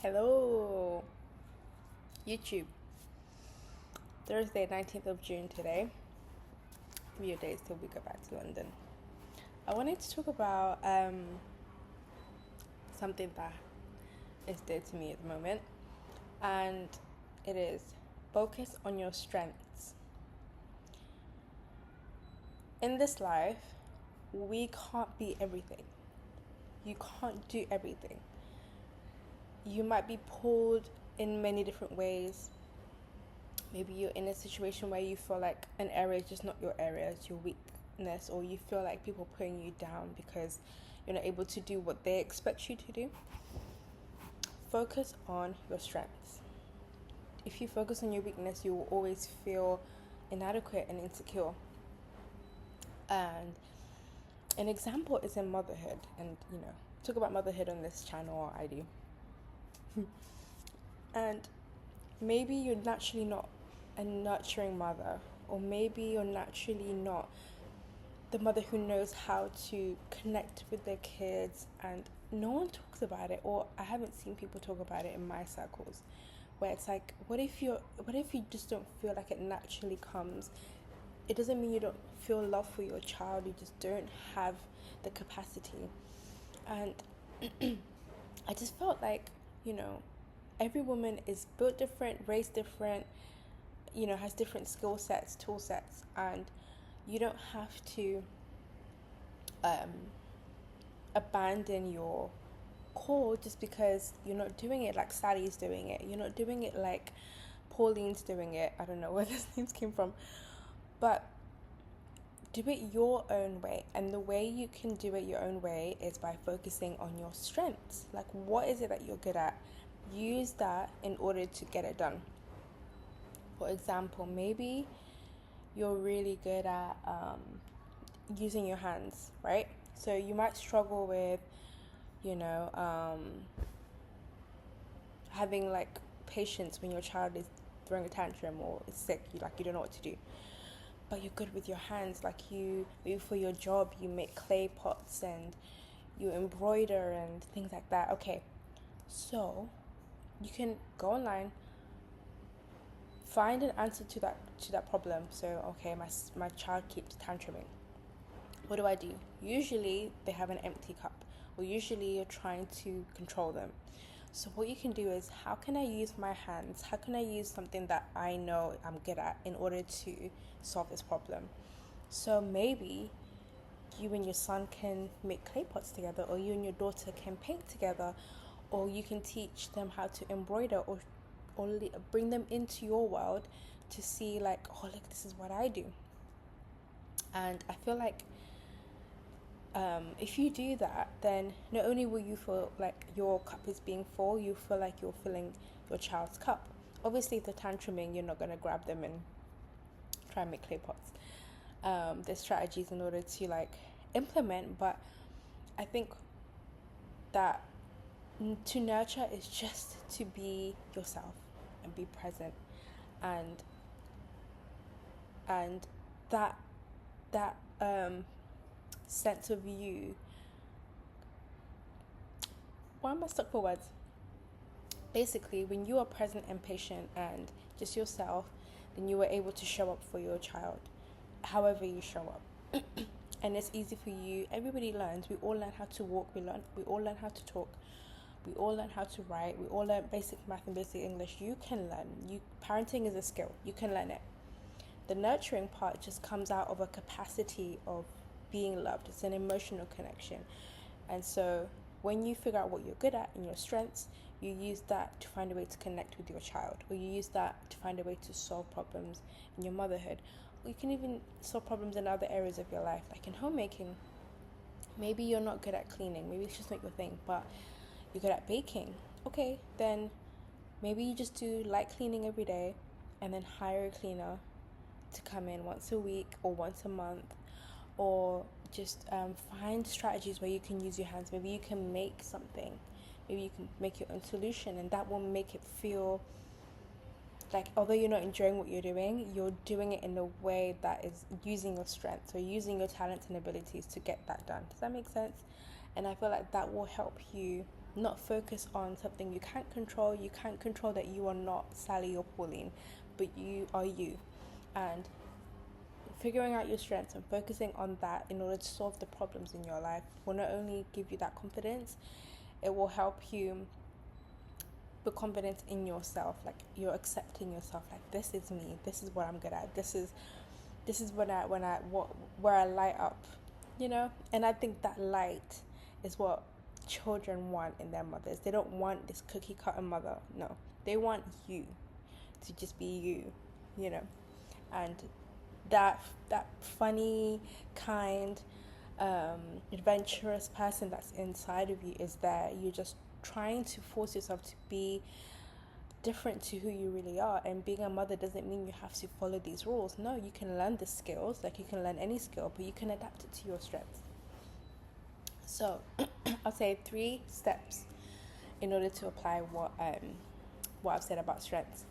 Hello, YouTube. Thursday, 19th of June today. 3 days till we go back to London. I wanted to talk about something that is dear to me at the moment, and it is focus on your strengths. In this life, we can't be everything. You can't do everything. You might be pulled in many different ways. Maybe you're in a situation where you feel like an area is just not your area, it's your weakness, or you feel like people are putting you down because you're not able to do what they expect you to do. Focus on your strengths. If you focus on your weakness, you will always feel inadequate and insecure. And an example is in motherhood, and talk about motherhood on this channel, or I do. And maybe you're naturally not a nurturing mother, or maybe you're naturally not the mother who knows how to connect with their kids, and no one talks about it, or I haven't seen people talk about it in my circles, where it's like, what if you just don't feel like it naturally comes? It doesn't mean you don't feel love for your child, you just don't have the capacity. And I just felt like, every woman is built different, raised different, has different skill sets, tool sets, and you don't have to abandon your core just because you're not doing it like Sally's doing it. You're not doing it like Pauline's doing it. I don't know where those names came from, but do it your own way. And the way you can do it your own way is by focusing on your strengths. Like, what is it that you're good at? Use that in order to get it done. For example, maybe you're really good at using your hands, right? So you might struggle with, having like patience when your child is throwing a tantrum or is sick. You don't know what to do, but you're good with your hands. Like, maybe for your job, you make clay pots and you embroider and things like that. Okay, so you can go online, find an answer to that problem. So, okay, my child keeps tantruming. What do I do? Usually they have an empty cup, or usually you're trying to control them. So what you can do is, how can I use my hands? How can I use something that I know I'm good at in order to solve this problem? So maybe you and your son can make clay pots together, or you and your daughter can paint together, or you can teach them how to embroider, or bring them into your world to see, like, oh, look, this is what I do. And I feel like if you do that, then not only will you feel like your cup is being full, you feel like you're filling your child's cup. Obviously, if they're tantruming, you're not going to grab them and try and make clay pots. There's strategies in order to implement, but I think that to nurture is just to be yourself and be present, and that sense of you. Why am I stuck for words? Basically, when you are present and patient and just yourself, then you are able to show up for your child however you show up. And it's easy for you. Everybody learns. We all learn how to walk. We all learn how to talk. We all learn how to write. We all learn basic math and basic English. You can learn. Parenting is a skill. You can learn it. The nurturing part just comes out of a capacity of being loved. It's an emotional connection. And so when you figure out what you're good at and your strengths, you use that to find a way to connect with your child, or you use that to find a way to solve problems in your motherhood. Or you can even solve problems in other areas of your life, like in homemaking. Maybe you're not good at cleaning, maybe it's just not your thing, but you're good at baking. Okay, then maybe you just do light cleaning every day, and then hire a cleaner to come in once a week or once a month, or just find strategies where you can use your hands. Maybe you can make something. Maybe you can make your own solution, and that will make it feel like, although you're not enjoying what you're doing it in a way that is using your strengths or using your talents and abilities to get that done. Does that make sense? And I feel like that will help you not focus on something you can't control. You can't control that you are not Sally or Pauline, but you are you. And figuring out your strengths and focusing on that in order to solve the problems in your life will not only give you that confidence, it will help you be confident in yourself. Like, you're accepting yourself, like, this is me, this is what I'm good at, this is where I light up, and I think that light is what children want in their mothers. They don't want this cookie cutter mother. No, they want you to just be you, and that funny, kind, adventurous person that's inside of you is there. You're just trying to force yourself to be different to who you really are. And being a mother doesn't mean you have to follow these rules. No, you can learn the skills, like you can learn any skill, but you can adapt it to your strengths. So I'll say 3 steps in order to apply what I've said about strengths.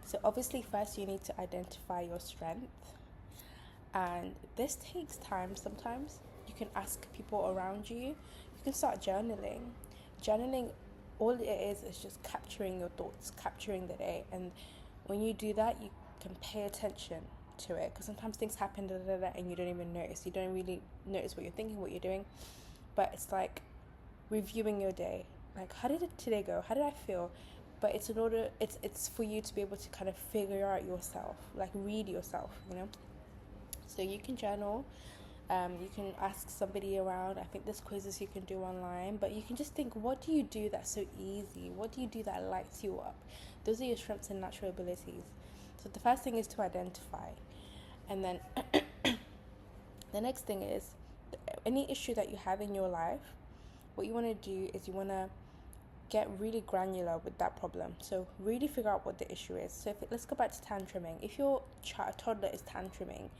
So obviously, first you need to identify your strength, and this takes time. Sometimes you can ask people around you. You can start journaling. All it is just capturing your thoughts, capturing the day. And when you do that, you can pay attention to it, because sometimes things happen and you don't even notice. You don't really notice what you're thinking, what you're doing. But it's like reviewing your day. Like, how did today go? How did I feel? But it's for you to be able to kind of figure out yourself, like read yourself, So you can journal. You can ask somebody around. I think there's quizzes you can do online, but you can just think, what do you do that's so easy? What do you do that lights you up? Those are your strengths and natural abilities. So the first thing is to identify. And then the next thing is, any issue that you have in your life, what you want to do is you want to get really granular with that problem. So really figure out what the issue is. So let's go back to tantruming. If your toddler is tantruming,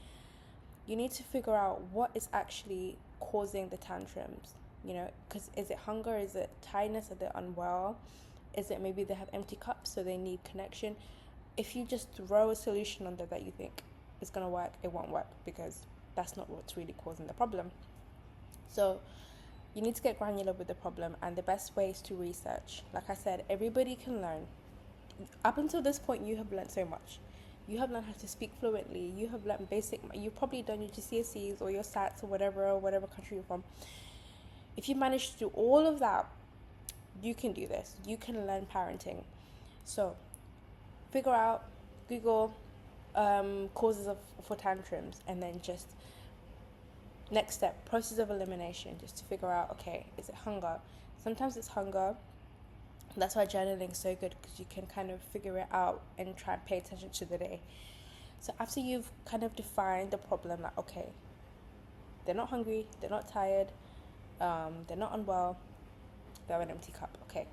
you need to figure out what is actually causing the tantrums, because is it hunger? Is it tiredness? Are they unwell? Is it maybe they have empty cups, so they need connection? If you just throw a solution on there that you think is going to work, it won't work, because that's not what's really causing the problem. So you need to get granular with the problem, and the best way is to research. Like I said, everybody can learn. Up until this point, you have learned so much. You have learned how to speak fluently. You have learned you've probably done your GCSEs or your SATs or whatever country you're from. If you manage to do all of that, you can do this. You can learn parenting. So figure out, Google causes for tantrums, and then just next step, process of elimination, just to figure out, okay, is it hunger? Sometimes it's hunger. That's why journaling is so good, because you can kind of figure it out and try and pay attention to the day. So after you've kind of defined the problem, like, okay, they're not hungry, they're not tired, they're not unwell, they have an empty cup, okay,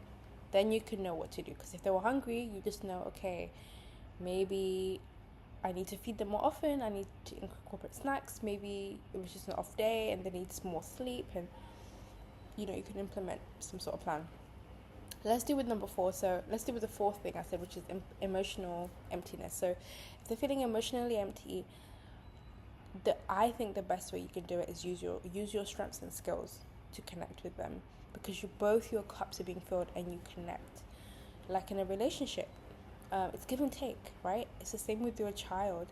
then you can know what to do. Because if they were hungry, you just know, okay, maybe I need to feed them more often, I need to incorporate snacks, maybe it was just an off day and they need more sleep, and you can implement some sort of plan. Let's do with number 4. So let's do with the 4th thing I said, which is emotional emptiness. So if they're feeling emotionally empty, I think the best way you can do it is use your strengths and skills to connect with them, because your cups are being filled and you connect. Like in a relationship, it's give and take, right? It's the same with your child.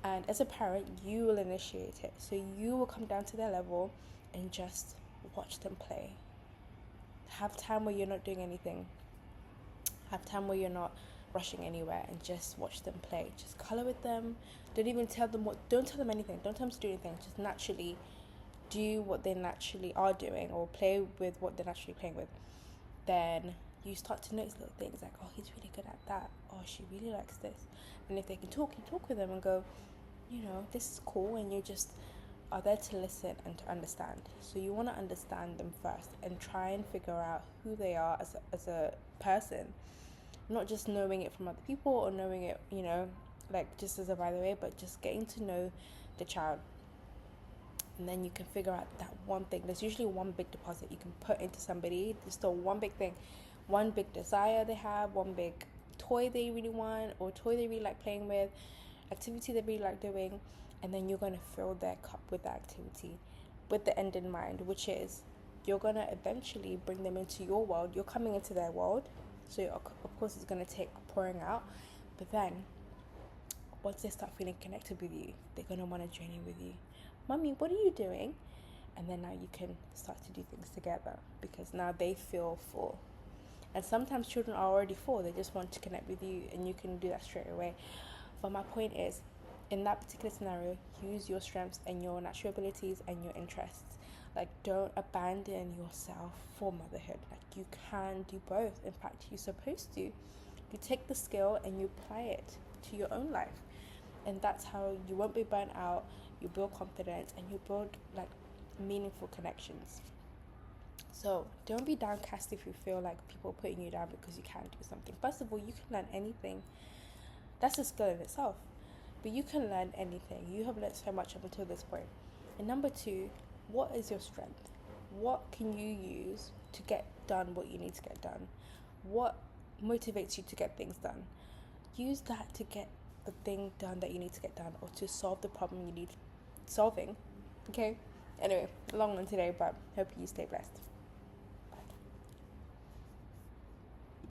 And as a parent, you will initiate it. So you will come down to their level and just watch them play. Have time where you're not doing anything. Have time where you're not rushing anywhere, and just watch them play. Just color with them. Don't tell them anything. Don't tell them to do anything. Just naturally do what they naturally are doing, or play with what they're naturally playing with. Then you start to notice little things like, oh, he's really good at that. Oh, she really likes this. And if they can talk, you talk with them and go, this is cool. And you just are there to listen and to understand. So you want to understand them first and try and figure out who they are as a person, not just knowing it from other people or knowing it, like just as a by the way, but just getting to know the child. And then you can figure out that one thing. There's usually one big deposit you can put into somebody. There's still one big thing, one big desire they have, one big toy they really want, or toy they really like playing with, activity they really like doing. And then you're going to fill their cup with that activity, with the end in mind, which is you're going to eventually bring them into your world. You're coming into their world. So, of course, it's going to take pouring out. But then, once they start feeling connected with you, they're going to want to join in with you. Mummy, what are you doing? And then now you can start to do things together, because now they feel full. And sometimes children are already full. They just want to connect with you, and you can do that straight away. But my point is, in that particular scenario, use your strengths and your natural abilities and your interests. Like, don't abandon yourself for motherhood. Like, you can do both. In fact, you're supposed to. You take the skill and you apply it to your own life. And that's how you won't be burnt out. You build confidence and you build like meaningful connections. So don't be downcast if you feel like people are putting you down because you can't do something. First of all, you can learn anything. That's a skill in itself. But you can learn anything. You have learned so much up until this point. And number two, what is your strength? What can you use to get done what you need to get done? What motivates you to get things done? Use that to get the thing done that you need to get done, or to solve the problem you need solving. Okay? Anyway, long one today, but hope you stay blessed.